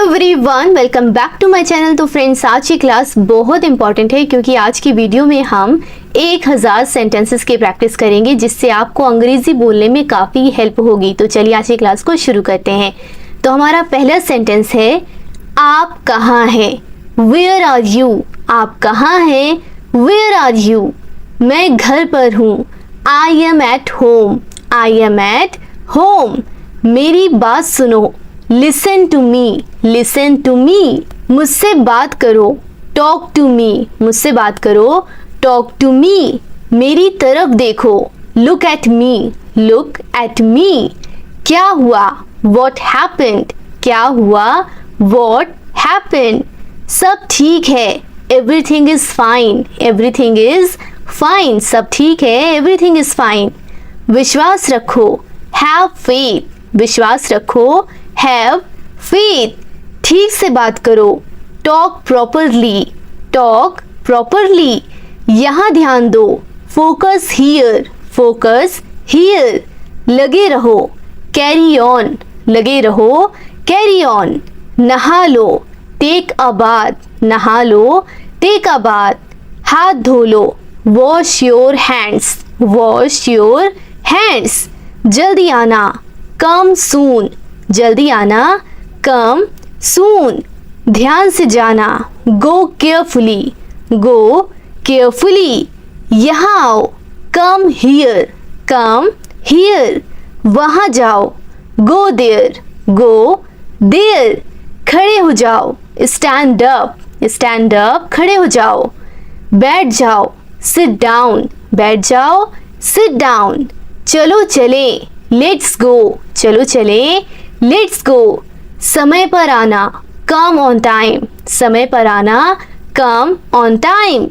Everyone, welcome back to my channel. तो friends, आज की क्लास बहुत इंपॉर्टेंट है क्योंकि आज की वीडियो में हम 1000 सेंटेंसेस की प्रैक्टिस करेंगे जिससे आपको अंग्रेजी बोलने में काफ़ी हेल्प होगी। तो चलिए आज की क्लास को शुरू करते हैं। तो हमारा पहला सेंटेंस है, आप कहाँ हैं? Where are you? आप कहाँ हैं? Where are you? मैं घर पर हूँ। I am at home. I am at home. मेरी बात सुनो। Listen to me. Listen to me. मुझसे बात करो। Talk to me. मुझसे बात करो। Talk to me. मेरी तरफ देखो। Look at me. Look at me. क्या हुआ? What happened? क्या हुआ? What happened? सब ठीक है। Everything is fine. Everything is fine. सब ठीक है। Everything is fine. विश्वास रखो। Have faith. विश्वास रखो। Have faith. ठीक से बात करो। Talk properly. Talk properly. यहाँ ध्यान दो। Focus here. Focus here. लगे रहो। Carry on. लगे रहो। Carry on. नहा लो। Take a bath. नहा लो। Take a bath. हाथ धो लो। Wash your hands. Wash your hands. जल्दी आना। कम सून। जल्दी आना। कम सून। ध्यान से जाना। Go carefully. Go carefully. यहाँ आओ। Come here. Come here. वहाँ जाओ। Go there. Go there. खड़े हो जाओ। Stand up. Stand up. खड़े हो जाओ। बैठ जाओ। Sit down. बैठ जाओ। Sit down. चलो चले। Let's go. चलो चले। Let's go. समय पर आना। Come on time. समय पर आना। Come on time.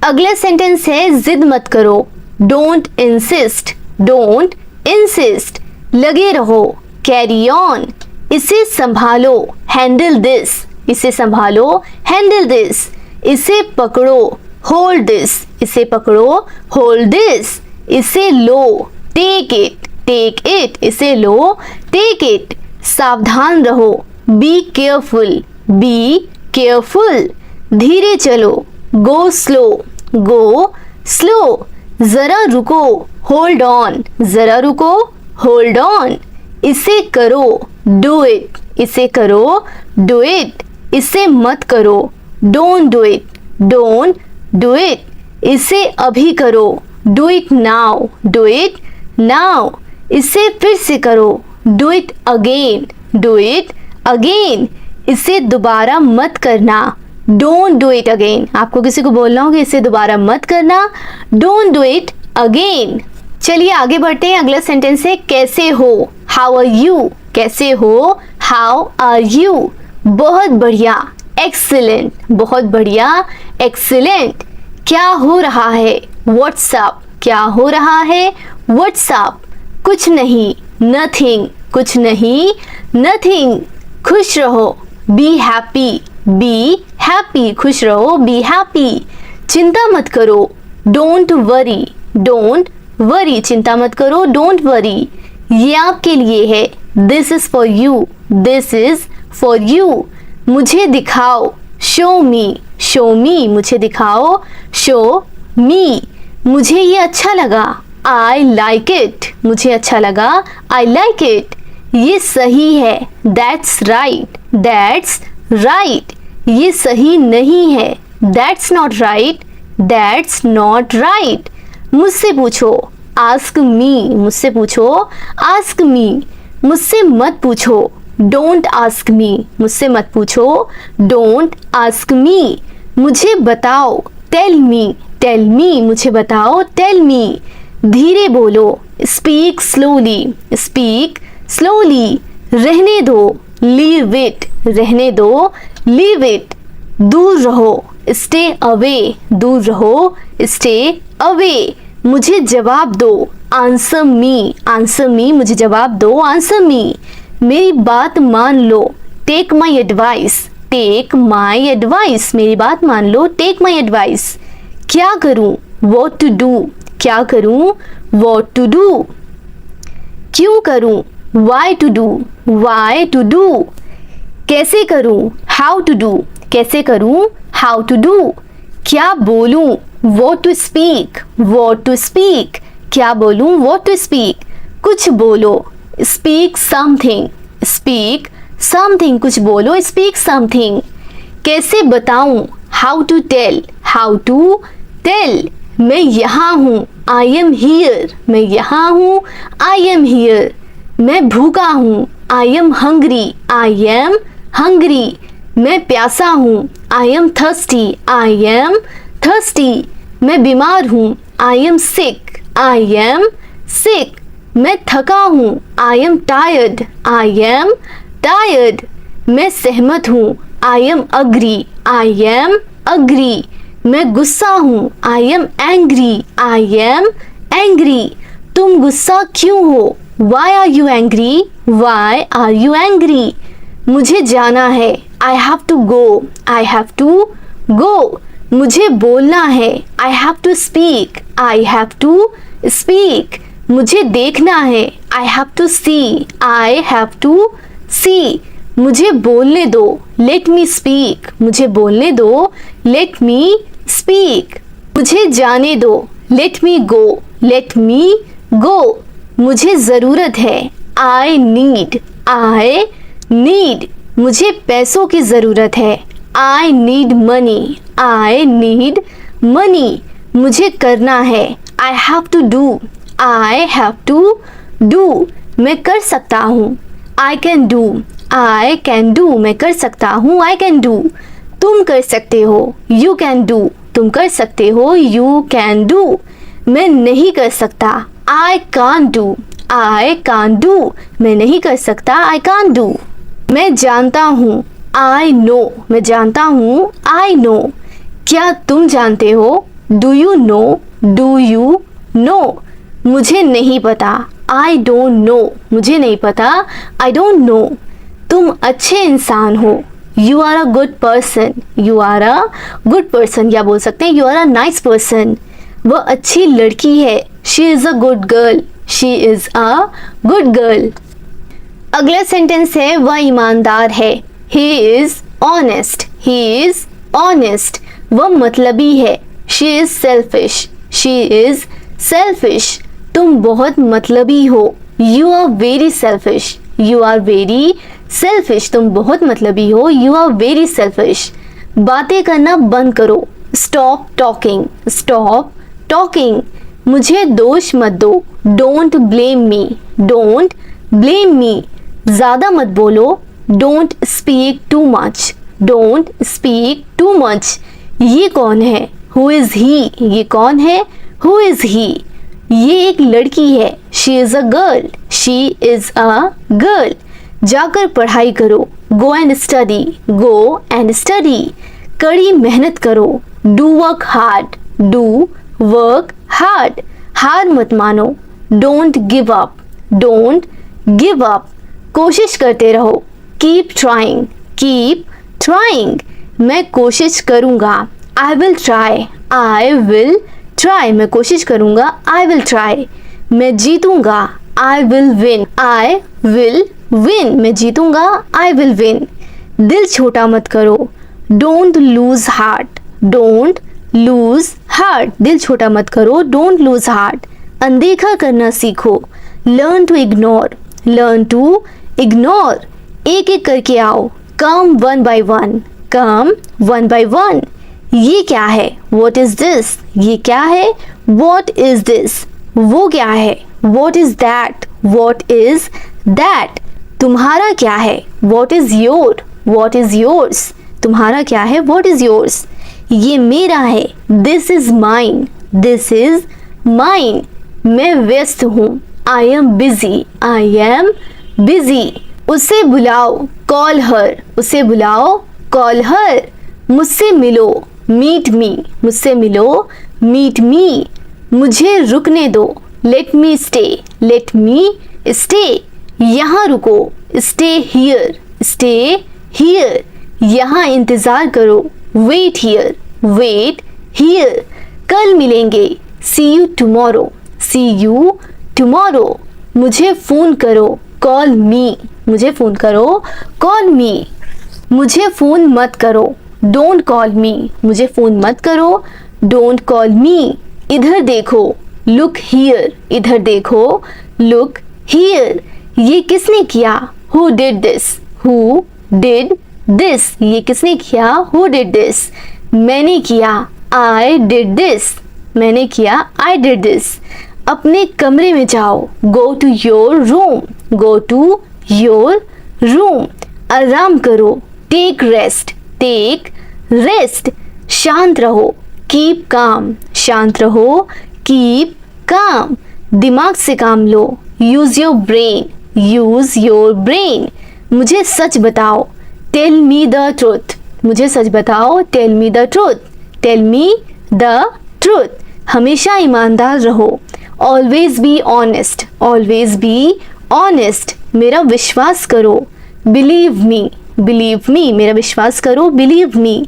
अगला सेंटेंस है, जिद मत करो। Don't insist. Don't insist. लगे रहो। Carry on. इसे संभालो। Handle this. इसे संभालो। Handle this. इसे पकड़ो। Hold this. इसे पकड़ो। Hold this. इसे लो। Take it. Take it. इसे लो। Take it. सावधान रहो। Be careful. Be careful. धीरे चलो। Go slow. Go slow. जरा रुको। Hold on. जरा रुको। Hold on. इसे करो। Do it. इसे करो। Do it. इसे मत करो। Don't do it. Don't do it. इसे अभी करो। Do it now. Do it now. इसे फिर से करो। Do it again. Do it again. इसे दोबारा मत करना। Don't do it again. आपको किसी को बोलना होगा इसे दोबारा मत करना। Don't do it again. चलिए आगे बढ़ते हैं। अगला सेंटेंस है, कैसे हो? How are you? कैसे हो? How are you? बहुत बढ़िया। एक्सीलेंट। बहुत बढ़िया। एक्सीलेंट। क्या हो रहा है? व्हाट्सअप। क्या हो रहा है? व्हाट्सअप। कुछ नहीं। नथिंग। कुछ नहीं। नथिंग। खुश रहो। Be happy. Be happy. खुश रहो। Be happy. चिंता मत करो। Don't worry. Don't worry. चिंता मत करो। Don't worry. ये आपके लिए है। This is for you. This is for you. मुझे दिखाओ। शो मी। शो मी। मुझे दिखाओ। शो मी। मुझे ये अच्छा लगा। I like it. मुझे अच्छा लगा। I like it. ये सही है। That's right. That's right. ये सही नहीं है। That's not right. That's not right. मुझसे पूछो। Ask me. मुझसे पूछो। Ask me. मुझसे मत पूछो। Don't ask me. मुझसे मत पूछो। Don't ask me. मुझे बताओ। Tell me. Tell me. मुझे बताओ। Tell me. धीरे बोलो। Speak slowly. Speak slowly. रहने दो। Leave it. रहने दो। Leave it. दूर रहो। Stay away. दूर रहो। Stay away. मुझे जवाब दो। Answer me. Answer me. मुझे जवाब दो। आंसर मी। मेरी बात मान लो। Take my advice. Take my advice. मेरी बात मान लो। Take my advice. क्या करूं? What to do. क्या करूं? What to do. क्यों करूं? Why to do. Why to do. कैसे करूं, हाउ टू डू, कैसे करूं, हाउ टू डू। क्या बोलूं, what to speak, what to speak, क्या बोलूं, व्हाट टू स्पीक। कुछ बोलो, स्पीक समथिंग, स्पीक समथिंग, कुछ बोलो, स्पीक समथिंग। कैसे बताऊं, how to tell, how to tell. मैं यहाँ हूँ, आई एम हियर, मैं यहाँ हूँ, आई एम हियर। मैं भूखा हूँ, I am hungry, I am hungry. मैं प्यासा हूँ, I am thirsty, I am thirsty. मैं बीमार हूँ, I am sick, I am sick. मैं थका हूँ, I am tired, I am tired. मैं सहमत हूँ, I am agree, I am agree. मैं गुस्सा हूँ, I am angry, I am angry. तुम गुस्सा क्यों हो, why are you angry, why are you angry. मुझे जाना है, I have to go, I have to go. मुझे बोलना है, I have to speak, I have to speak. मुझे देखना है, I have to see, I have to सी। मुझे बोलने दो, लेट मी स्पीक, मुझे बोलने दो, लेट मी स्पीक। मुझे जाने दो, लेट मी गो, लेट मी गो। मुझे ज़रूरत है, आई नीड, आई नीड। मुझे पैसों की ज़रूरत है, I need money, I need money. मुझे करना है, I have to do, I have to do. मैं कर सकता हूँ, I can do, I can do. मैं कर सकता हूँ, आई कैन डू। तुम कर सकते हो, यू कैन डू, तुम कर सकते हो, यू कैन डू। मैं नहीं कर सकता, आई कान डू, आई कान डू। मैं नहीं कर सकता, आई कान डू। मैं जानता हूँ, आई नो, मैं जानता हूँ, आई नो। क्या तुम जानते हो, do you no, do you no. मुझे नहीं पता, आई डोंट नो, मुझे नहीं पता, आई डोंट नो। तुम अच्छे इंसान हो, you are a good person, you are a good person, या बोल सकते हैं you are a nice person. वह अच्छी लड़की है, she is a good girl, she is a good girl. अगला सेंटेंस है, वह ईमानदार है, he is honest, he is honest. वह मतलबी है, she is selfish, she is selfish. तुम बहुत मतलबी हो, you are very selfish, you are very selfish. तुम बहुत मतलबी हो, यू आर वेरी सेल्फिश। बातें करना बंद करो, स्टॉप टॉकिंग, स्टॉप टॉकिंग। मुझे दोष मत दो, don't blame me, don't blame me. ज़्यादा मत बोलो, don't speak too much, don't speak too much. ये कौन है, हु इज़ ही, ये कौन है, हु इज़ ही। ये एक लड़की है, she is a girl, she is a girl. जाकर पढ़ाई करो, go and study, go and study. कड़ी मेहनत करो, do work hard, do work hard. हार मत मानो, don't give up, don't give up. कोशिश करते रहो, कीप ट्राइंग, कीप ट्राइंग। मैं कोशिश करूँगा, I will try, I will try. मैं कोशिश करूँगा, आई विल ट्राई। मैं जीतूँगा, I will win, I will win. मैं जीतूँगा, आई विल विन। दिल छोटा मत करो, don't lose heart, don't lose heart. दिल छोटा मत करो, डोंट लूज हार्ट। अनदेखा करना सीखो, learn to ignore, learn to ignore. एक एक करके आओ, come one by one, come one by one. ये क्या है, वॉट इज दिस, ये क्या है, वॉट इज दिस। वो क्या है, what is that, what is that. तुम्हारा क्या है, what is your, what is yours. तुम्हारा क्या है, वॉट इज योर्स। ये मेरा है, this is mine, this is mine. मैं व्यस्त हूँ, I am busy, I am busy. उसे बुलाओ, कॉल हर, उसे बुलाओ, कॉल हर। मुझसे मिलो, मीट मी, मुझसे मिलो, मीट मी। मुझे रुकने दो, let me stay, let me stay. यहाँ रुको, स्टे हियर, स्टे हियर। यहाँ इंतज़ार करो, वेट हियर, वेट हियर। कल मिलेंगे, see you tomorrow, see you tomorrow. मुझे फ़ोन करो, कॉल मी, मुझे फ़ोन करो, कॉल मी। मुझे फ़ोन मत करो, डोंट कॉल मी, मुझे फ़ोन मत करो, डोंट कॉल मी। इधर देखो, लुक हियर, इधर देखो, लुक हियर। ये किसने किया? Who did this, who did this, ये किसने किया? Who did this. मैंने किया, आई डिड दिस, मैंने किया, आई डिड दिस। अपने कमरे में जाओ, go to your room, go to your room. आराम करो, टेक रेस्ट, टेक रेस्ट। शांत रहो, कीप काम, शांत रहो, कीप काम। दिमाग से काम लो, use your brain, use your brain. मुझे सच बताओ, टेल मी द ट्रूथ, मुझे सच बताओ, tell me the truth, tell me the truth. हमेशा ईमानदार रहो, always be honest, always be honest. मेरा विश्वास करो, बिलीव मी, बिलीव मी, मेरा विश्वास करो, बिलीव मी।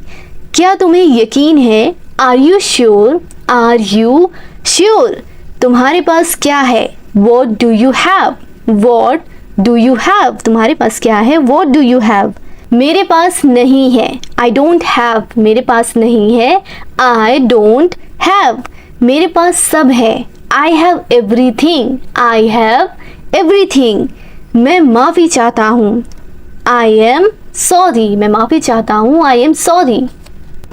क्या तुम्हें यकीन है? Are you sure, are you sure. तुम्हारे पास क्या है? What do you have, what do you have, तुम्हारे पास क्या है? What do you have. मेरे पास नहीं है, आई डोंट हैव, मेरे पास नहीं है, आई डोंट हैव। मेरे पास सब है, I have everything, I have everything. मैं माफ़ी चाहता हूँ, आई एम सॉरी, मैं माफ़ी चाहता हूँ, आई एम सॉरी।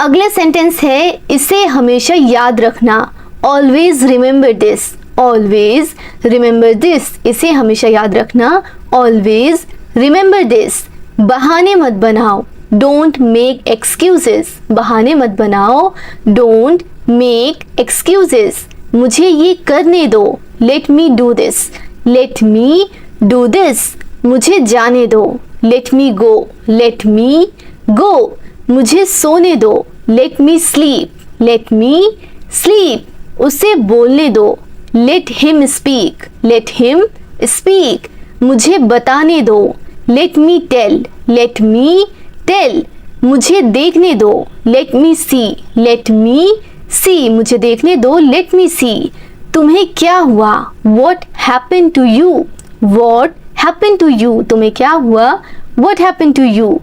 अगला सेंटेंस है, इसे हमेशा याद रखना, always remember this, always remember this, इसे हमेशा याद रखना, ऑलवेज रिमेंबर दिस। बहाने मत बनाओ, डोंट मेक एक्सक्यूजेस, बहाने मत बनाओ, डोंट मेक एक्सक्यूजेस। मुझे ये करने दो, let me do this, let me do this. मुझे जाने दो, लेट मी गो, लेट मी गो। मुझे सोने दो, let me sleep, let me sleep. उसे बोलने दो, let him speak, let him speak. मुझे बताने दो, let me tell, let me tell. मुझे देखने दो, लेट मी सी, लेट मी सी। मुझे देखने दो, लेट मी सी। तुम्हें क्या हुआ? What happen to you, what happen to you, तुम्हें क्या हुआ? What happen to you.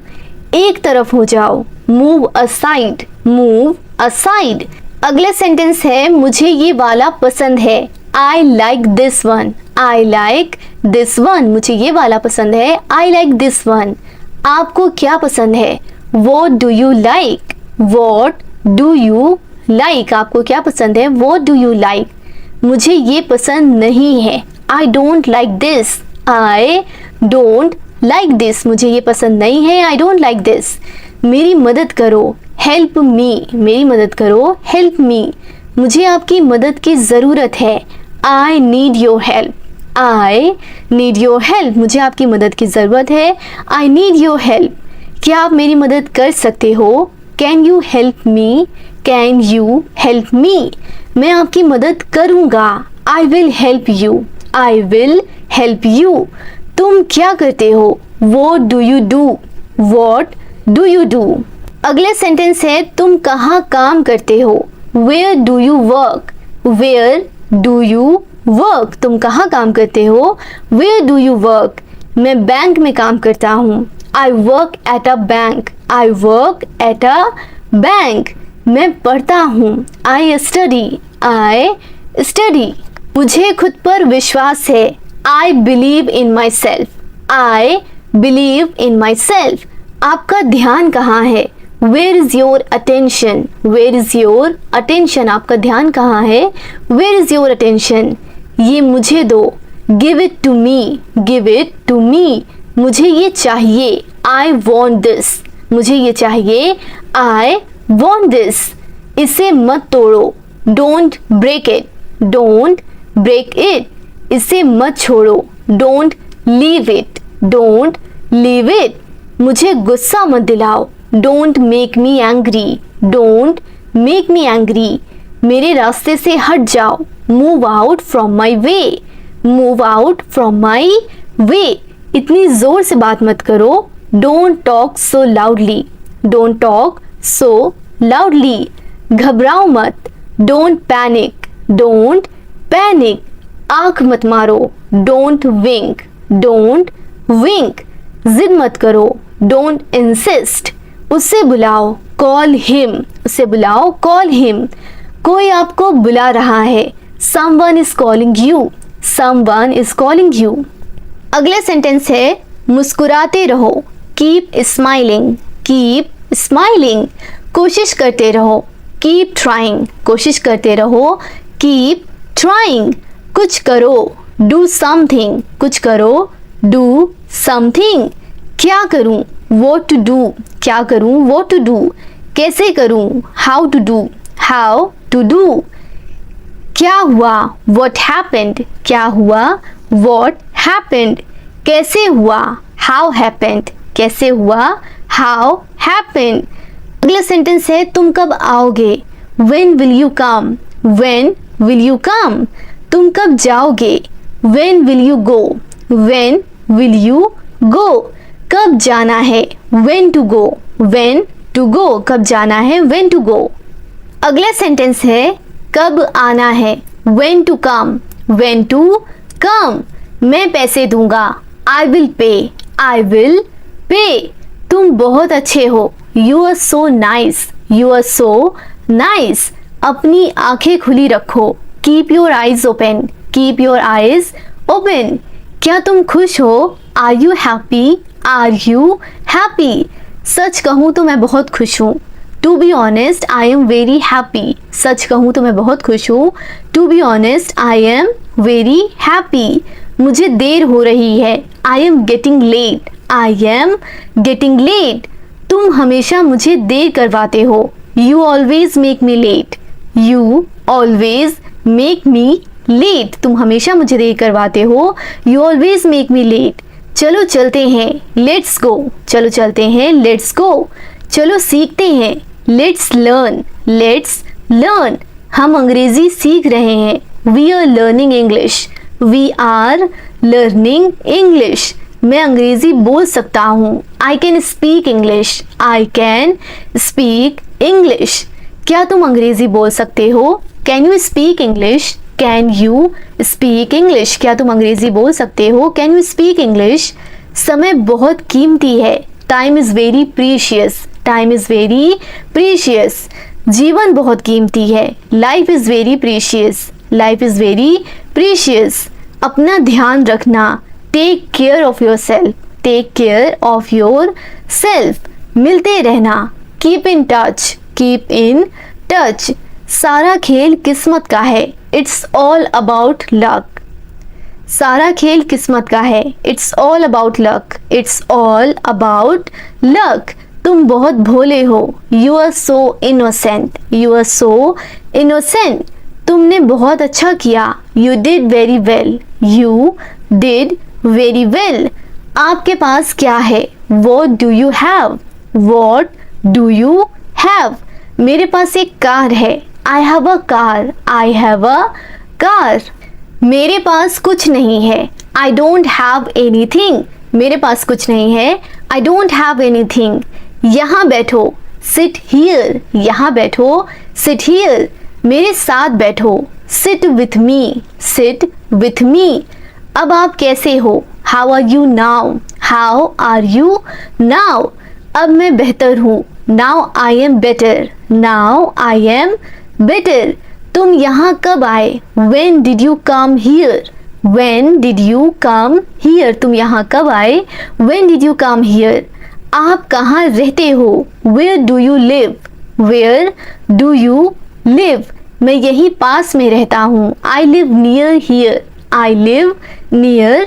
एक तरफ हो जाओ, मूव असाइड, मूव असाइड। अगला सेंटेंस है, मुझे ये वाला पसंद है, I like this one, I like this one. मुझे ये वाला पसंद है, आई लाइक दिस वन। आपको क्या पसंद है? What do you like, what do you like. आपको क्या पसंद है? What do you like. मुझे ये पसंद नहीं है, I don't like this, I don't like this. मुझे ये पसंद नहीं है, आई डोंट लाइक दिस। मेरी मदद करो, हेल्प मी, मेरी मदद करो, हेल्प मी। मुझे आपकी मदद की ज़रूरत है, I need your help, I need your help. मुझे आपकी मदद की ज़रूरत है, आई नीड योर हेल्प। क्या आप मेरी मदद कर सकते हो? Can you help me, can you help me. मैं आपकी मदद करूँगा, I will help you, I will help you. तुम क्या करते हो? What do you do, what do you do. अगला सेंटेंस है, तुम कहाँ काम करते हो? Where do you work, where do you work. तुम कहाँ काम करते हो? Where do you work. मैं बैंक में काम करता हूँ, I work at a bank, I work at a bank. मैं पढ़ता हूँ, आई स्टडी, आई स्टडी। मुझे खुद पर विश्वास है, I believe in myself, I believe in myself. आपका ध्यान कहाँ है? Where is your attention, where is your attention. आपका ध्यान कहाँ है? Where is your attention. ये मुझे दो, give it to me, give it to me. मुझे ये चाहिए, आई वॉन्ट दिस, मुझे ये चाहिए, आई वॉन्ट दिस। इसे मत तोड़ो, don't break it, don't break it. इसे मत छोड़ो, don't leave it, don't leave it. मुझे गुस्सा मत दिलाओ, don't make me angry, don't make me angry. मेरे रास्ते से हट जाओ, move out from my way, move out from my way. इतनी जोर से बात मत करो, don't talk so loudly, don't talk so loudly. घबराओ मत, डोंट पैनिक, डोंट पैनिक। आंख मत मारो, डोंट विंक, डोंट विंक। जिद मत करो, डोंट इंसिस्ट, उसे बुलाओ, कॉल हिम, उसे बुलाओ, कॉल हिम। कोई आपको बुला रहा है, someone is calling you, someone is calling you. अगला सेंटेंस है मुस्कुराते रहो, कीप स्माइलिंग, कीप स्माइलिंग। कोशिश करते रहो, कीप ट्राइंग, कोशिश करते रहो, कीप ट्राइंग। कुछ करो, डू समथिंग, कुछ करो, डू समथिंग। क्या करूं, what to do, क्या करूं, what to do। कैसे करूं, how to do, how to do। क्या हुआ, what happened, क्या हुआ, what happened। कैसे हुआ, how happened, कैसे हुआ, how happened। अगला सेंटेंस है तुम कब आओगे, when will you come, when will you come। तुम कब जाओगे, when will you go, when will you go। कब जाना है, when to go, when to go, कब जाना है, when to go। अगला सेंटेंस है कब आना है, when to come, when to come। मैं पैसे दूंगा, I will pay, I will pay। तुम बहुत अच्छे हो, you are so nice, you are so nice। अपनी आंखें खुली रखो, keep your eyes open, keep your eyes open। क्या तुम खुश हो, Are you happy, Are you happy। सच कहूँ तो मैं बहुत खुश हूँ, To be honest, I am very happy। सच कहूँ तो मैं बहुत खुश हूँ, To be honest, I am very happy। मुझे देर हो रही है, I am getting late, I am getting late। तुम हमेशा मुझे देर करवाते हो, You always make me late, You always make me late। तुम हमेशा मुझे देर करवाते हो, You always make me late। चलो चलते हैं, लेट्स गो, चलो चलते हैं, लेट्स गो। चलो सीखते हैं, लेट्स लर्न, लेट्स लर्न। हम अंग्रेजी सीख रहे हैं, we are learning English, we are learning English. मैं अंग्रेजी बोल सकता हूँ, I can speak English, I can speak English. क्या तुम अंग्रेजी बोल सकते हो, can you speak English, can you speak English. क्या तुम अंग्रेजी बोल सकते हो, कैन यू स्पीक इंग्लिश। समय बहुत कीमती है, time is very precious, time is very precious. जीवन बहुत कीमती है, life is very precious, life is very precious. अपना ध्यान रखना, take care of yourself, take care of yourself. मिलते रहना, keep in touch, keep in touch. सारा खेल किस्मत का है, इट्स ऑल अबाउट लक। सारा खेल किस्मत का है, it's all about luck, it's all about luck. तुम बहुत भोले हो, you are so innocent, you are so innocent. तुमने बहुत अच्छा किया, you did very well, you did very well. आपके पास क्या है, what do you have, what do you have. मेरे पास एक कार है, I have a car, I have a car. मेरे पास कुछ नहीं है, आई डोंट हैव एनीथिंग। मेरे पास कुछ नहीं है, आई डोंट हैव एनीथिंग। यहाँ बैठो, सिट हियर, यहाँ बैठो, सिट हियर। मेरे साथ बैठो, sit with me, sit with me. अब आप कैसे हो, how are you now, how are you now. अब मैं बेहतर हूँ, now I am better, now I am better. तुम यहाँ कब आए, when did you come here, when did you come here। तुम यहाँ कब आए, when did you come here। आप कहाँ रहते हो, where do you live, where do you live। मैं यहीं पास में रहता हूँ, I live near here, I live near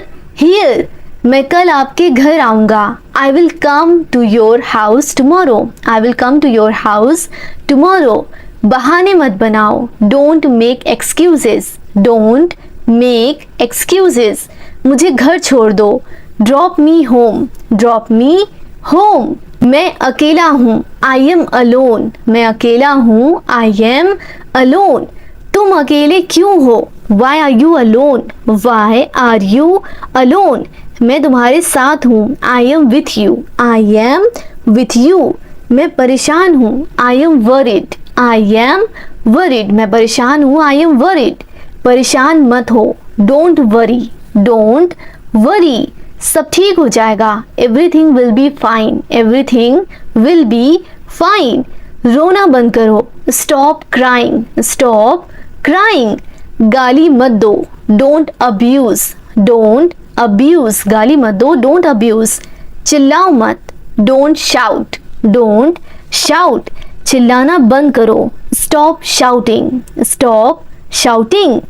here। मैं कल आपके घर आऊँगा, I will come to your house tomorrow, I will come to your house tomorrow। बहाने मत बनाओ, don't make excuses, don't make excuses. मुझे घर छोड़ दो, drop me home, drop me home. मैं अकेला हूँ, आई एम अलोन, मैं अकेला हूँ, आई एम अलोन। तुम अकेले क्यों हो, why are you alone, why are you alone. मैं तुम्हारे साथ हूँ, I am with you, I am with you. मैं परेशान हूँ, I am worried, I am worried. मैं परेशान हूँ, आई एम वरिड। परेशान मत हो, डोंट वरी, डोंट वरी। सब ठीक हो जाएगा, everything will be fine, everything will be fine. रोना बंद करो, स्टॉप क्राइंग, स्टॉप क्राइंग। गाली मत दो, डोंट अब्यूज, डोंट अब्यूज, गाली मत दो, डोंट अब्यूज। चिल्लाओ मत, डोंट शाउट, डोंट शाउट। चिल्लाना बंद करो, स्टॉप शाउटिंग, स्टॉप शाउटिंग।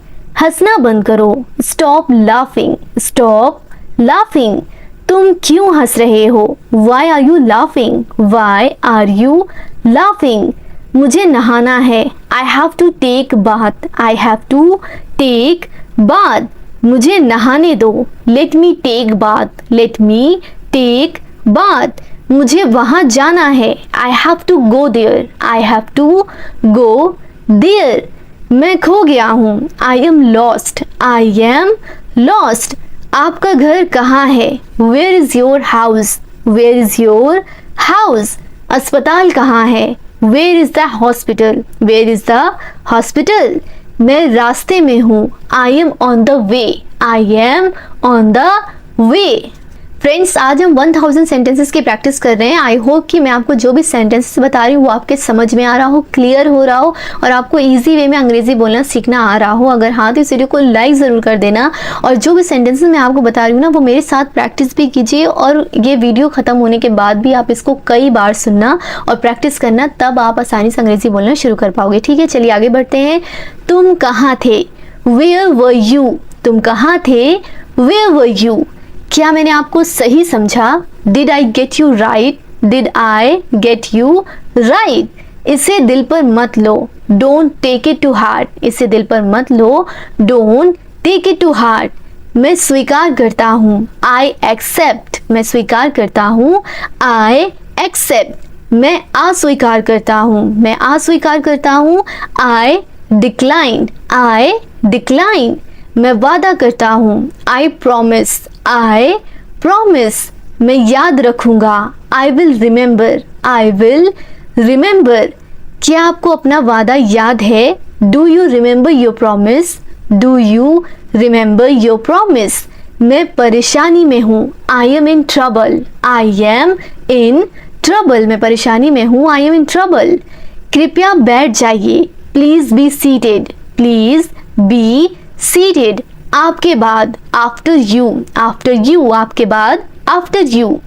हंसना बंद करो, स्टॉप लाफिंग, स्टॉप लाफिंग। तुम क्यों हंस रहे हो, why are you laughing, why are you laughing. मुझे नहाना है, I have to take bath, I have to take bath. मुझे नहाने दो, let me take bath, let me take bath. मुझे वहां जाना है, I have to go there, I have to go there. मैं खो गया हूँ, I am lost, I am lost. आपका घर कहाँ है, where is your house, where is your house. अस्पताल कहाँ है, where is the hospital, where is the hospital. मैं रास्ते में हूँ, I am on the way, I am on the way. Friends, आज हम 1000 सेंटेंसेस की प्रैक्टिस कर रहे हैं। आई होप कि मैं आपको जो भी सेंटेंसेस बता रही हूँ वो आपके समझ में आ रहा हो, क्लियर हो रहा हो और आपको इजी वे में अंग्रेजी बोलना सीखना आ रहा हो। अगर हाँ तो इस वीडियो को लाइक ज़रूर कर देना और जो भी सेंटेंसेस मैं आपको बता रही हूँ ना वो मेरे साथ प्रैक्टिस भी कीजिए और ये वीडियो ख़त्म होने के बाद भी आप इसको कई बार सुनना और प्रैक्टिस करना, तब आप आसानी से अंग्रेजी बोलना शुरू कर पाओगे। ठीक है, चलिए आगे बढ़ते हैं। तुम कहाँ थे, वेयर वर यू, तुम कहाँ थे, वेयर वर यू। क्या मैंने आपको सही समझा, did I get you right, did I get you right. इसे दिल पर मत लो, don't take it to heart, इसे दिल पर मत लो, don't take it to heart. मैं स्वीकार करता हूँ, आई एक्सेप्ट, मैं स्वीकार करता हूँ, आई एक्सेप्ट। मैं अस्वीकार करता हूँ, मैं अस्वीकार करता हूँ, आई डिक्लाइन, आई डिक्लाइन। मैं वादा करता हूँ, आई प्रॉमिस, आई प्रॉमिस। मैं याद रखूंगा, I will remember, I will remember. क्या आपको अपना वादा याद है, do you remember your promise, do you remember your promise. मैं परेशानी में हूँ, I M in trouble, I am in trouble. मैं परेशानी में हूँ, आई एम इन ट्रबल। कृपया बैठ जाइए, please be seated, please be seated. आपके बाद, आफ्टर यू, आफ्टर यू, आपके बाद, आफ्टर यू।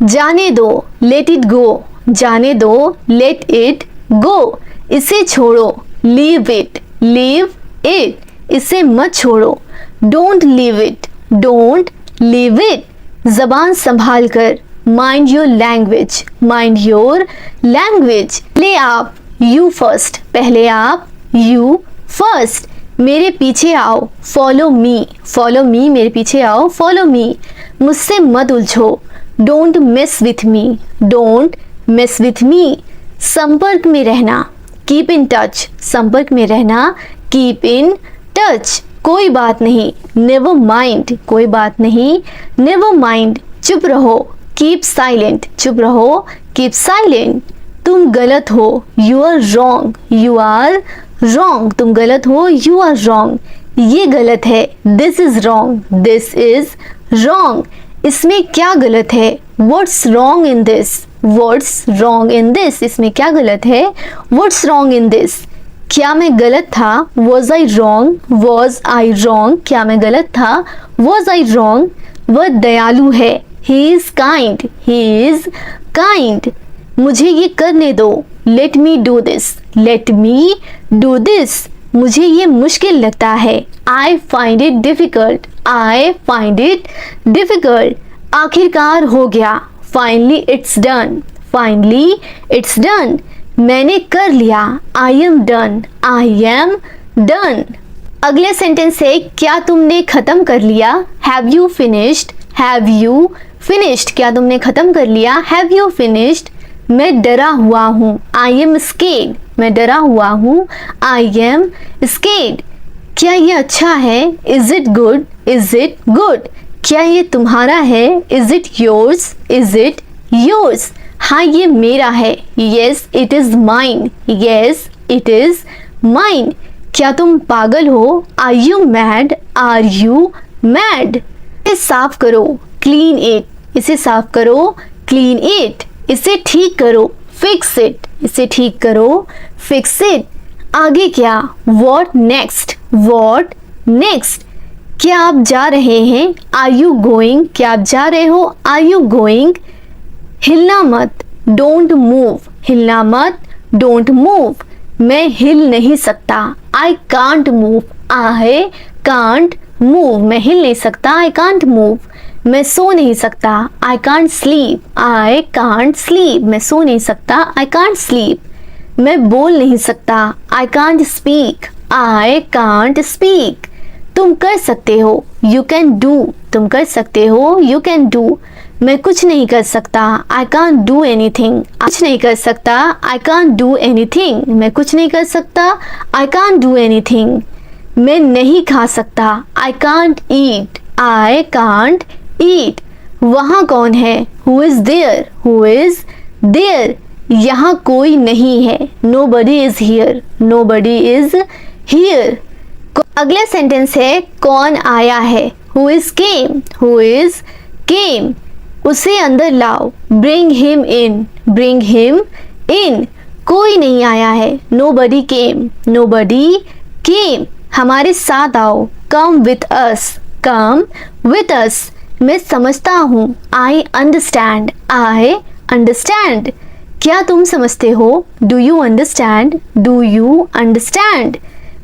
जाने दो, लेट इट गो, जाने दो, लेट इट गो। इसे छोड़ो, लीव इट, लीव इट। इसे मत छोड़ो, don't leave it, don't leave it. जबान संभाल कर, mind your language, mind your language. पहले आप, यू फर्स्ट, पहले आप, यू फर्स्ट। मेरे पीछे आओ, फॉलो मी, फॉलो मी, मेरे पीछे आओ, फॉलो मी। मुझसे मत उलझो, don't mess with me, don't mess with me. संपर्क में रहना, कीप इन टच, संपर्क में रहना, कीप इन टच। कोई बात नहीं, नेवर माइंड, कोई बात नहीं, नेवर माइंड। चुप रहो, कीप साइलेंट, चुप रहो, कीप साइलेंट। तुम गलत हो, you are wrong, you are wrong. तुम गलत हो, यू आर रॉन्ग। ये गलत है, this is wrong, this is wrong. इसमें क्या गलत है, what's wrong in this, what's wrong in this. इसमें क्या गलत है, व्हाट्स रॉन्ग इन दिस। क्या मैं गलत था, was I wrong, was I wrong. क्या मैं गलत था, वॉज आई रॉन्ग। वह दयालु है, he is kind, he is kind. मुझे ये करने दो, let me do this, let me do this. मुझे ये मुश्किल लगता है, I find it difficult, I find it difficult. आखिरकार हो गया, finally it's done, finally it's done. मैंने कर लिया, I am done, I am done. अगले सेंटेंस है, क्या तुमने खत्म कर लिया, have you finished, have you finished. क्या तुमने खत्म कर लिया, हैव यू फिनिश्ड। मैं डरा हुआ हूँ, आई एम स्केर्ड, मैं डरा हुआ हूँ, आई एम स्केर्ड। क्या ये अच्छा है, is it good, is it good. क्या ये तुम्हारा है, is it yours, is it yours. हाँ ये मेरा है, yes it is mine, yes it is mine. क्या तुम पागल हो, are you mad, are you mad. साफ करो, क्लीन इट, इसे साफ करो, क्लीन इट, इसे ठीक करो, फिक्स इट, इसे ठीक करो, फिक्स इट। आगे क्या, व्हाट नेक्स्ट, व्हाट नेक्स्ट। क्या आप जा रहे हैं, आर यू गोइंग, क्या आप जा रहे हो, आर यू गोइंग। हिलना मत, डोंट मूव, हिलना मत, डोंट मूव। मैं हिल नहीं सकता, I can't move, I can't move, मैं हिल नहीं सकता, आई कांट मूव। मैं सो नहीं सकता, I can't sleep, I can't sleep, मैं सो नहीं सकता, आई कांट स्लीप। मैं बोल नहीं सकता, I can't speak, I can't speak. तुम कर सकते हो, यू कैन डू, तुम कर सकते हो, यू कैन डू। मैं कुछ नहीं कर सकता, आई कांट डू एनीथिंग, कुछ नहीं कर सकता, आई कांट डू एनीथिंग, मैं कुछ नहीं कर सकता, आई कांट डू एनीथिंग। मैं नहीं खा सकता, I can't eat, I can't eat. वहाँ कौन है, who is there, who is there. यहाँ कोई नहीं है, nobody is here, nobody is here. अगला सेंटेंस है कौन आया है, who is came, who is came. उसे अंदर लाओ, bring him in, bring him in. कोई नहीं आया है, नोबडी केम, नोबडी केम। हमारे साथ आओ, come with us, come with us. मैं समझता हूँ, आई अंडरस्टैंड, आई अंडरस्टैंड। क्या तुम समझते हो, do you understand, do you understand.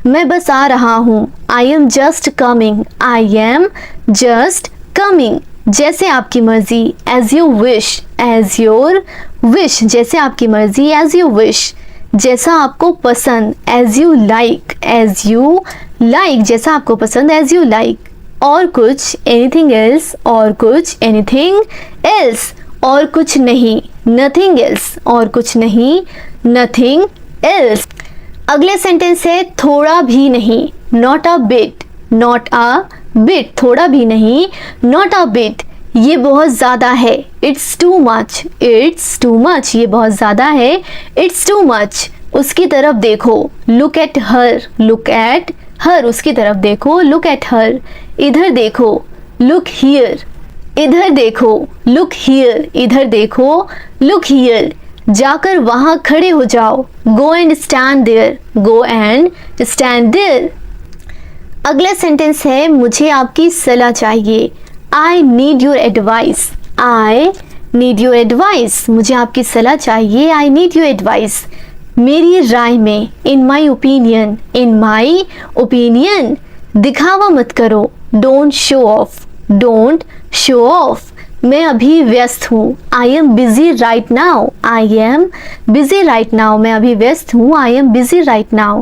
मैं बस आ रहा हूँ, I am just coming, I am just coming. जैसे आपकी मर्जी, as you wish, as your wish, जैसे आपकी मर्जी, एज यू विश। जैसा आपको पसंद, as you like, as you like, जैसा आपको पसंद, एज यू लाइक। और कुछ, एनीथिंग एल्स, और कुछ, एनीथिंग एल्स। और कुछ नहीं, नथिंग एल्स, और कुछ नहीं, नथिंग एल्स। अगले सेंटेंस है थोड़ा भी नहीं, not a bit, not a bit, थोड़ा भी नहीं, नॉट अ बिट। ये बहुत ज़्यादा है, it's too much, it's too much, ये बहुत ज़्यादा है, इट्स टू मच। उसकी तरफ देखो, look at her, look at her, उसकी तरफ देखो, लुक एट हर। इधर देखो, लुक हियर, इधर देखो, लुक हियर, इधर देखो, लुक हियर। जाकर वहाँ खड़े हो जाओ, go and stand there, go and stand there. अगला सेंटेंस है मुझे आपकी सलाह चाहिए, I need your advice, I need your advice. मुझे आपकी सलाह चाहिए, आई नीड योर एडवाइस। मेरी राय में, इन my opinion, in my opinion. दिखावा मत करो, don't show off, don't show off. मैं अभी व्यस्त हूँ, I am busy right now, I am busy right now. मैं अभी व्यस्त हूँ, I am busy right now.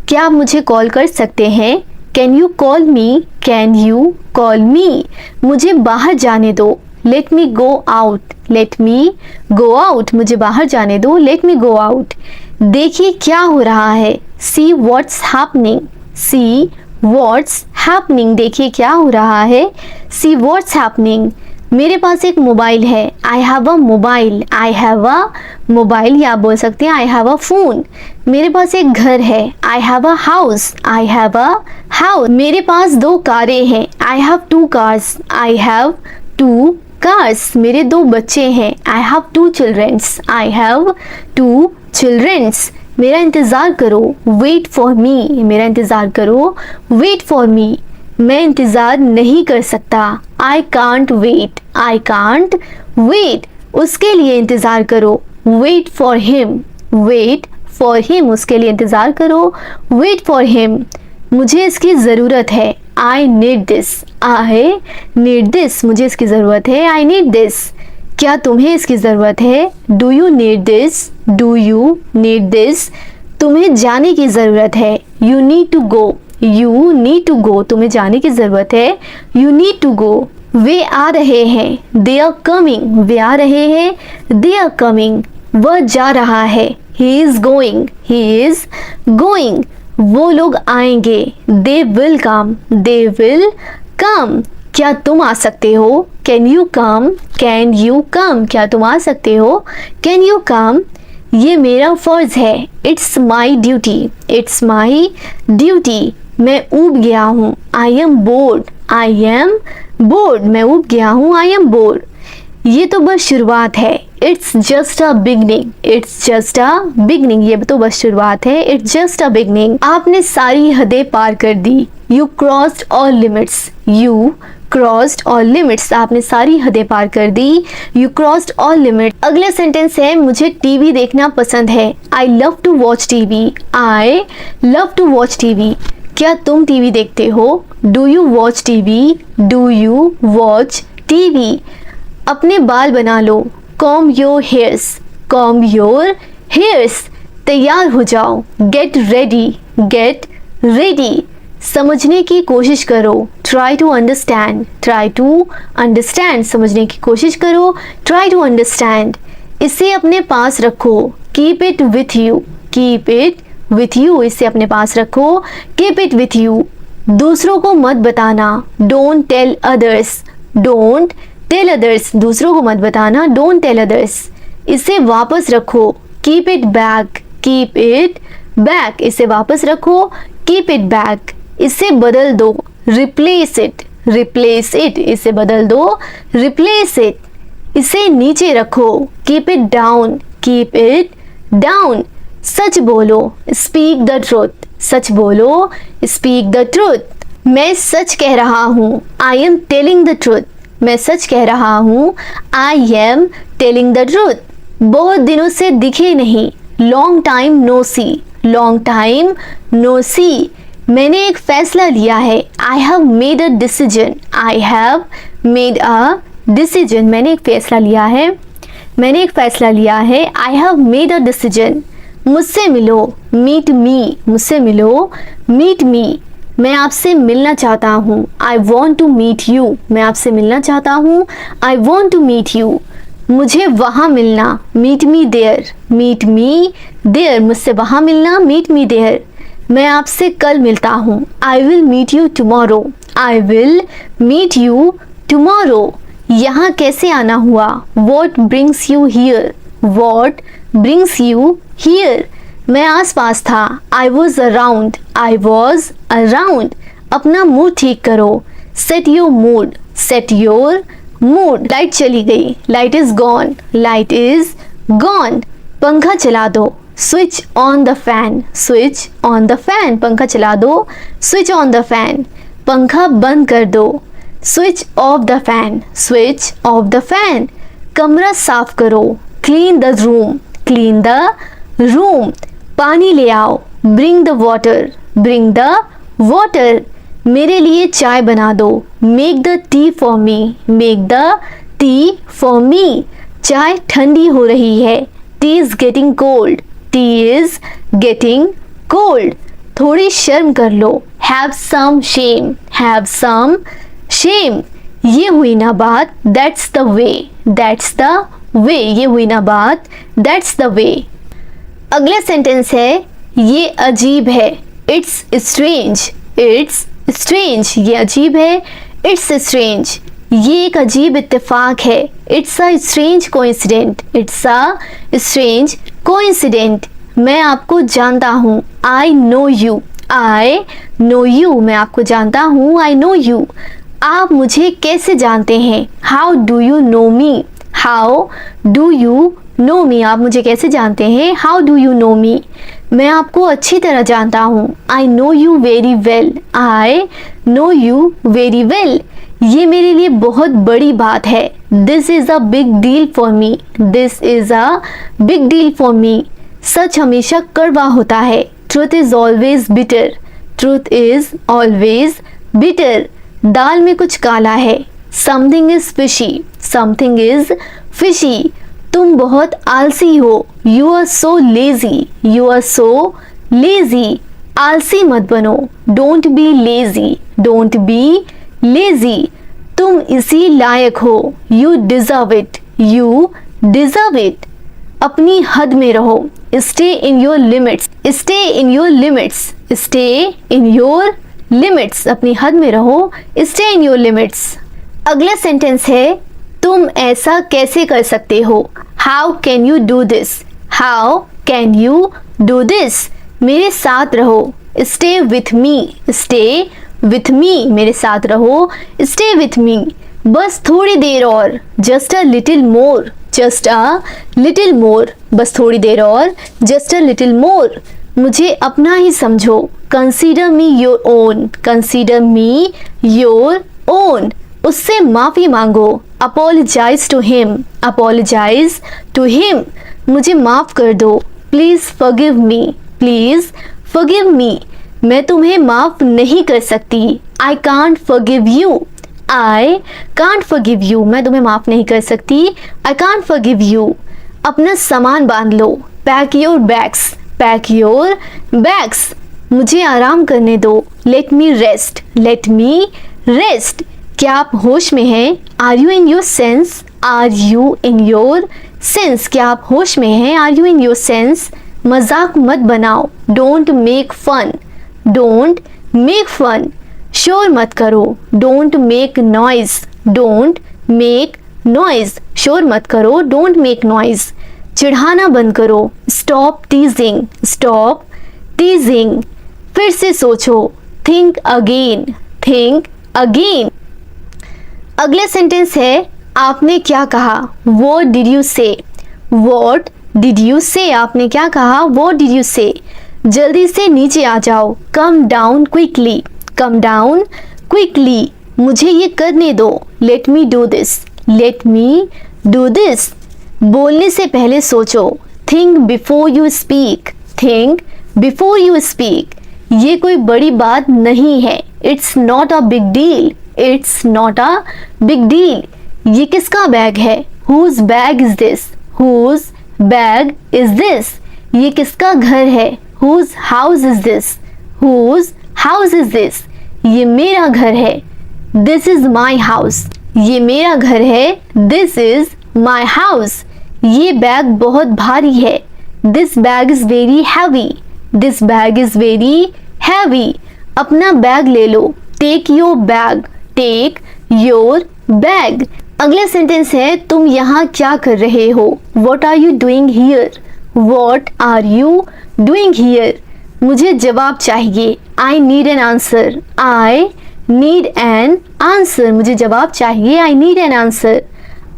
क्या आप मुझे कॉल कर सकते हैं, can you call me, can you call me. मुझे बाहर जाने दो, लेट मी go out, let me go out. मुझे बाहर जाने दो, लेट मी गो आउट। देखिए क्या हो रहा है, see what's happening, see what's happening. देखिए क्या हो रहा है, सी व्हाट्स हैपनिंग। मेरे पास एक मोबाइल है, I have a mobile, I have a mobile. या आप बोल सकते हैं आई हैव अ फोन। मेरे पास एक घर है, I have a house, I have a house. मेरे पास 2 कारें हैं, I have 2 cars, I have 2 cars. मेरे 2 बच्चे हैं, I have 2 childrens, I have 2 childrens. मेरा इंतज़ार करो, वेट फॉर मी, मेरा इंतज़ार करो, वेट फॉर मी। मैं इंतज़ार नहीं कर सकता, I can't wait, I can't wait. उसके लिए इंतज़ार करो, wait for him, wait for him. उसके लिए इंतज़ार करो, वेट फॉर हिम। मुझे इसकी ज़रूरत है, I need this, I need this. मुझे इसकी ज़रूरत है, आई नीड दिस। क्या तुम्हें इसकी ज़रूरत है, do you need this, do you need this. तुम्हें जाने की ज़रूरत है, you need to go, you need to go. तुम्हें जाने की ज़रूरत है, यू नीड टू गो। वे आ रहे हैं, दे आर कमिंग, वे आ रहे हैं, दे आर कमिंग। वह जा रहा है, he is going, he is going. वो लोग आएंगे, they will come, they will come. क्या तुम आ सकते हो, can you come, can you come. क्या तुम आ सकते हो, कैन यू कम। ये मेरा फ़र्ज़ है, it's my duty, it's my duty. मैं ऊब गया हूँ, I M board, I am board, मैं ऊब गया हूँ, आई एम बोर्ड। ये तो बस शुरुआत है, it's just a beginning, it's just a beginning, ये तो बस शुरुआत है, इट्स जस्ट अ बिगनिंग। आपने सारी हदें पार कर दी, you crossed all limits, you crossed all limits, आपने सारी हदें पार कर दी, यू क्रॉस्ड ऑल लिमिट। अगला सेंटेंस है, मुझे टीवी देखना पसंद है, I love to watch TV, I love to watch TV. क्या तुम टीवी देखते हो? Do you watch TV, do you watch TV. अपने बाल बना लो, comb your hairs, comb your hairs. तैयार हो जाओ, गेट रेडी, गेट रेडी। समझने की कोशिश करो, try to understand, try to understand, समझने की कोशिश करो, ट्राई टू अंडरस्टैंड। इसे अपने पास रखो, keep it with you, keep it with you, इसे अपने पास रखो, कीप इट विथ यू। दूसरों को मत बताना, don't tell others, don't tell others, दूसरों को मत बताना, डोंट टेल अदर्स। इसे वापस रखो, keep it back, keep it back, इसे वापस रखो, कीप इट बैक। इसे बदल दो, रिप्लेस इट, रिप्लेस इट, इसे बदल दो, रिप्लेस इट। इसे नीचे रखो, keep it down, keep it down. सच बोलो, स्पीक द ट्रूथ, सच बोलो, स्पीक द ट्रूथ। मैं सच कह रहा हूँ, I am telling the truth, मैं सच कह रहा हूँ, I am telling the truth. बहुत दिनों से दिखे नहीं, लॉन्ग टाइम नो सी, लॉन्ग टाइम नो सी। मैंने एक फैसला लिया है, I have made a decision, I have made a decision, मैंने एक फैसला लिया है, मैंने एक फैसला लिया है, I have made a decision. मुझसे मिलो, मीट मी, मुझसे मिलो, मीट मी। मैं आपसे मिलना चाहता हूँ, I want to meet you, मैं आपसे मिलना चाहता हूँ, I want to meet you. मुझे वहाँ मिलना, meet me there, meet me there, मुझसे वहाँ मिलना, मीट मी देयर। मैं आपसे कल मिलता हूँ, I will meet you tomorrow, I will meet you tomorrow. यहाँ कैसे आना हुआ, what brings you here, what brings you here. मैं आस पास था, I was around, I was around. अपना मूड ठीक करो, set your mood, set your mood. Light चली गई, light is gone, light is gone. पंखा चला दो, switch on the fan, switch on the fan, पंखा चला दो, स्विच ऑन द फैन। पंखा बंद कर दो, switch off the fan, switch off the fan. कमरा साफ करो, clean the room, clean the room. पानी ले आओ, bring the water, bring the water. मेरे लिए चाय बना दो, make the tea for me, make the tea for me. चाय ठंडी हो रही है, tea is getting cold, tea is getting cold. थोड़ी शर्म कर लो, have some shame, have some shame. ये हुई ना बात, that's the way, that's the way, ये हुई ना बात, दैट्स द वे। अगला सेंटेंस है, ये अजीब है, इट्स स्ट्रेंज, इट्स स्ट्रेंज, ये अजीब है, इट्स स्ट्रेंज। ये एक अजीब इत्तेफाक है, it's a strange coincident, it's a strange coincident. मैं आपको जानता हूँ, I know you, I know you, मैं आपको जानता हूँ, आई नो यू। आप मुझे कैसे जानते हैं, how do you know me, how do you know me. आप मुझे कैसे जानते हैं, how do you know me. मैं आपको अच्छी तरह जानता हूँ, I know you very well, I know you very well. ये मेरे लिए बहुत बड़ी बात है, this is a big deal for me, this is a big deal for me. सच हमेशा कड़वा होता है, truth is always bitter, truth is always bitter. दाल में कुछ काला है, something is fishy, something is fishy. तुम बहुत आलसी हो, you are so lazy, you are so lazy. आलसी मत बनो, don't be lazy, don't be lazy. तुम इसी लायक हो, you deserve it, you deserve it. अपनी हद में रहो, stay in your limits, stay in your limits, stay in your limits. अपनी हद में रहो, स्टे इन योर लिमिट्स। अगला सेंटेंस है, तुम ऐसा कैसे कर सकते हो, how can you do this, how can you do this. मेरे साथ रहो, stay with me, stay with me, मेरे साथ रहो, स्टे विथ मी, बस थोड़ी देर और, just a little more, just a little more, बस थोड़ी देर और, जस्ट अ लिटिल मोर, मुझे अपना ही समझो, consider me your own, consider me your own, उससे माफी मांगो, apologize to him, apologize to him, मुझे माफ कर दो, please forgive me, please forgive me, मैं तुम्हें माफ नहीं कर सकती, I can't forgive you, I can't forgive you, मैं तुम्हें माफ नहीं कर सकती, आई कांट फॉरगिव यू, अपना सामान बांध लो, pack your bags, pack your bags, मुझे आराम करने दो, let me rest, let me rest, क्या आप होश में हैं, are you in your sense, are you in your sense, क्या आप होश में हैं, are you in your sense, मजाक मत बनाओ, don't make fun, don't make fun, शोर मत करो, don't make noise, don't make noise, शोर मत करो, डोंट मेक नॉइज, चिढ़ाना बंद करो, स्टॉप टीजिंग, स्टॉप टीजिंग, फिर से सोचो, थिंक अगेन, थिंक अगेन। अगला सेंटेंस है आपने क्या कहा, व्हाट डिड यू से, व्हाट डिड यू से, आपने क्या कहा, व्हाट डिड यू से, जल्दी से नीचे आ जाओ, come down quickly, come down quickly, मुझे ये करने दो, let me do this, let me do this, बोलने से पहले सोचो, think before you speak, think before you speak, ये कोई बड़ी बात नहीं है, it's not a big deal, it's not a big deal, ये किसका बैग है, whose bag is this, whose bag is this, ये किसका घर है, whose house is this, whose house is this, ये मेरा घर है, दिस इज माई हाउस, ये मेरा घर है, दिस इज माई हाउस, ये बैग बहुत भारी है, this bag is very heavy, this bag is very heavy, अपना बैग ले लो, take your bag, take your bag. अगला सेंटेंस है तुम यहाँ क्या कर रहे हो, what are you doing here, what are you doing here, मुझे जवाब चाहिए, I need an answer, I need an answer, मुझे जवाब चाहिए, आई नीड एन आंसर,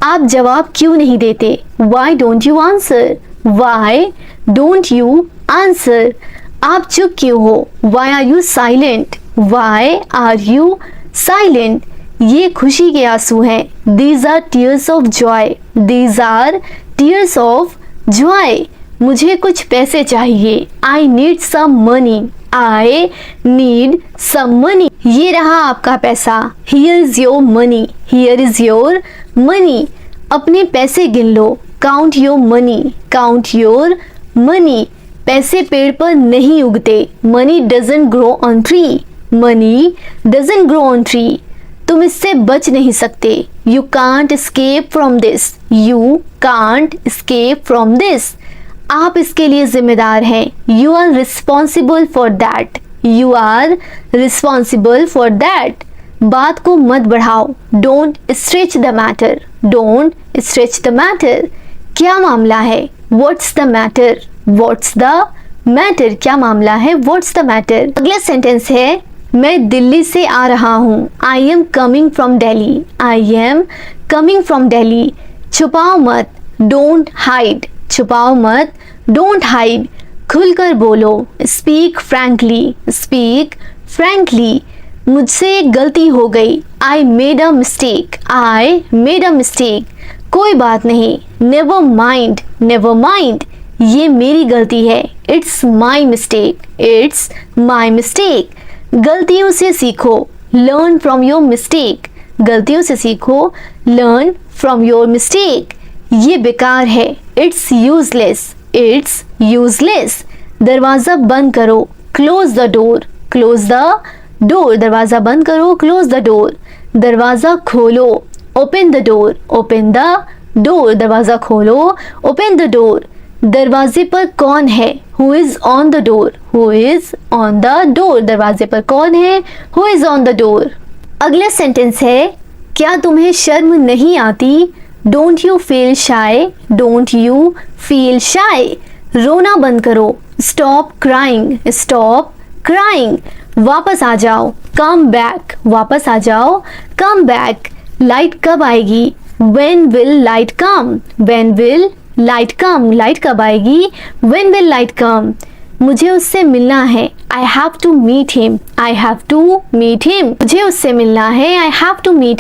आप जवाब क्यों नहीं देते, why don't you answer, why don't you answer, आप चुप क्यों हो, why are you silent, why are you silent, ये खुशी के आंसू हैं, these are tears of joy, these are tears of joy, मुझे कुछ पैसे चाहिए, I need some money, I need some money, ये रहा आपका पैसा, here is your money, here is your money, अपने पैसे गिन लो, count your money, count your money, पैसे पेड़ पर नहीं उगते, money doesn't grow on tree, money doesn't grow on tree, तुम इससे बच नहीं सकते, you can't escape from this, you can't escape from this, आप इसके लिए जिम्मेदार हैं, you are responsible for that, you are responsible for that, बात को मत बढ़ाओ, don't stretch the matter, don't stretch the matter, क्या मामला है, what's the matter, what's the matter, क्या मामला है, व्हाट्स द मैटर। अगला सेंटेंस है मैं दिल्ली से आ रहा हूँ, I am coming from Delhi, I am coming from Delhi, छुपाओ मत, डोंट हाइड, छुपाओ मत, डोंट हाइड, खुलकर बोलो, स्पीक फ्रैंकली, स्पीक फ्रैंकली, मुझसे एक गलती हो गई, I made a mistake, I made a mistake, कोई बात नहीं, नेवर माइंड, नेवर माइंड, ये मेरी गलती है, it's my mistake, it's my mistake, गलतियों से सीखो, लर्न फ्रॉम योर मिस्टेक, गलतियों से सीखो, लर्न फ्रॉम योर मिस्टेक, ये बेकार है, इट्स यूजलेस, इट्स यूजलेस, दरवाज़ा बंद करो, close the door, close the door, दरवाज़ा बंद करो, क्लोज द डोर, दरवाज़ा खोलो, open the door, open the door, दरवाज़ा खोलो, ओपन द डोर, दरवाजे पर कौन है, who is on the door, who is on the door, दरवाजे पर कौन है, who is on the door. अगला सेंटेंस है क्या तुम्हें शर्म नहीं आती, don't you feel shy, don't you feel shy, रोना बंद करो, स्टॉप क्राइंग, स्टॉप क्राइंग, वापस आ जाओ, कम बैक, वापस आ जाओ, कम बैक। लाइट कब आएगी, when will light come, when will light come, light कब आएगी, when will light come। मुझे उससे मिलना है, I have to meet him, I have to meet him, मुझे उससे मिलना है, I have to meet